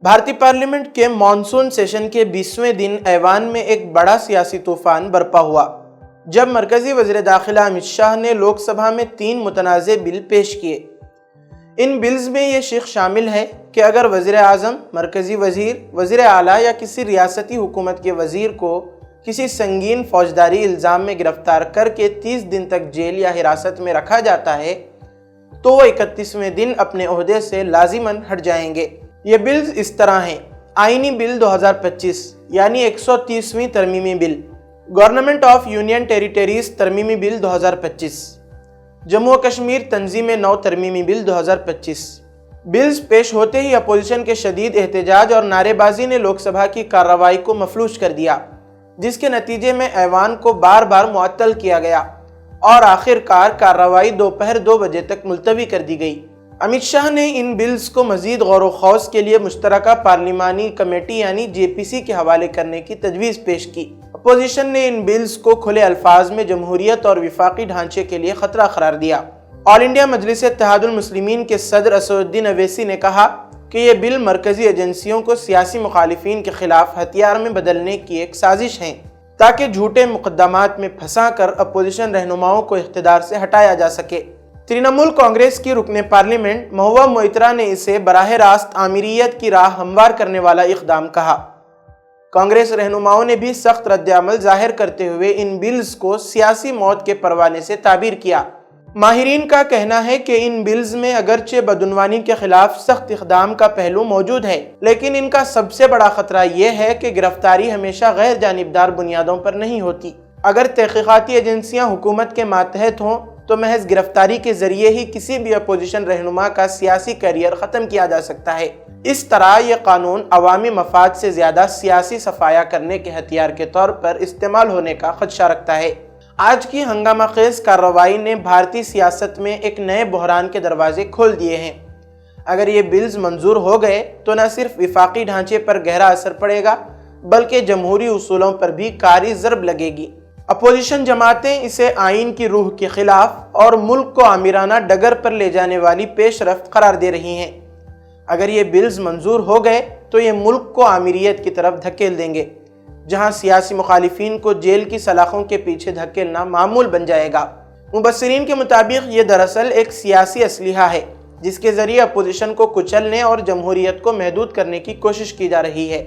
بھارتی پارلیمنٹ کے monsoon session کے 20ویں دن ایوان میں ایک بڑا سیاسی طوفان برپا ہوا جب مرکزی وزیر داخلہ امت شاہ نے لوک سبھا میں 3 متنازع بل پیش کیے۔ ان بلز میں یہ شق شامل ہے کہ اگر وزیر اعظم، مرکزی وزیر، وزیر اعلیٰ یا کسی ریاستی حکومت کے وزیر کو کسی سنگین فوجداری الزام میں گرفتار کر کے 30 دن تک جیل یا حراست میں رکھا جاتا ہے تو وہ 31ویں دن اپنے عہدے سے لازماً ہٹ جائیں گے۔ یہ بلز اس طرح ہیں: آئینی بل 2025 یعنی 130ویں ترمیمی بل، گورنمنٹ آف یونین ٹیریٹریز ترمیمی بل 2025، جموں و کشمیر تنظیم نو ترمیمی بل 2025۔ بلز پیش ہوتے ہی اپوزیشن کے شدید احتجاج اور نعرے بازی نے لوک سبھا کی کارروائی کو مفلوج کر دیا، جس کے نتیجے میں ایوان کو بار بار معطل کیا گیا اور آخر کار کارروائی دوپہر 2 بجے تک ملتوی کر دی گئی۔ امت شاہ نے ان بلز کو مزید غور و خوض کے لیے مشترکہ پارلیمانی کمیٹی یعنی JPC کے حوالے کرنے کی تجویز پیش کی۔ اپوزیشن نے ان بلز کو کھلے الفاظ میں جمہوریت اور وفاقی ڈھانچے کے لیے خطرہ قرار دیا۔ آل انڈیا مجلس اتحاد المسلمین کے صدر اسد الدین اویسی نے کہا کہ یہ بل مرکزی ایجنسیوں کو سیاسی مخالفین کے خلاف ہتھیار میں بدلنے کی ایک سازش ہے تاکہ جھوٹے مقدمات میں پھنسا کر اپوزیشن رہنماؤں کو اقتدار سے ہٹایا جا سکے۔ ترنمول کانگریس کی رکن پارلیمنٹ مہوا موئترا نے اسے براہ راست آمیریت کی راہ ہموار کرنے والا اقدام کہا۔ کانگریس رہنماؤں نے بھی سخت رد عمل ظاہر کرتے ہوئے ان بلز کو سیاسی موت کے پروانے سے تعبیر کیا۔ ماہرین کا کہنا ہے کہ ان بلز میں اگرچہ بدعنوانی کے خلاف سخت اقدام کا پہلو موجود ہے، لیکن ان کا سب سے بڑا خطرہ یہ ہے کہ گرفتاری ہمیشہ غیر جانبدار بنیادوں پر نہیں ہوتی۔ اگر تحقیقاتی ایجنسیاں حکومت کے ماتحت ہوں تو محض گرفتاری کے ذریعے ہی کسی بھی اپوزیشن رہنما کا سیاسی کیریئر ختم کیا جا سکتا ہے۔ اس طرح یہ قانون عوامی مفاد سے زیادہ سیاسی صفایا کرنے کے ہتھیار کے طور پر استعمال ہونے کا خدشہ رکھتا ہے۔ آج کی ہنگامہ خیز کارروائی نے بھارتی سیاست میں ایک نئے بحران کے دروازے کھول دیے ہیں۔ اگر یہ بلز منظور ہو گئے تو نہ صرف وفاقی ڈھانچے پر گہرا اثر پڑے گا بلکہ جمہوری اصولوں پر بھی کاری ضرب لگے گی۔ اپوزیشن جماعتیں اسے آئین کی روح کے خلاف اور ملک کو آمرانہ ڈگر پر لے جانے والی پیش رفت قرار دے رہی ہیں۔ اگر یہ بلز منظور ہو گئے تو یہ ملک کو آمیریت کی طرف دھکیل دیں گے، جہاں سیاسی مخالفین کو جیل کی سلاخوں کے پیچھے دھکیلنا معمول بن جائے گا۔ مبصرین کے مطابق یہ دراصل ایک سیاسی اسلحہ ہے جس کے ذریعے اپوزیشن کو کچلنے اور جمہوریت کو محدود کرنے کی کوشش کی جا رہی ہے۔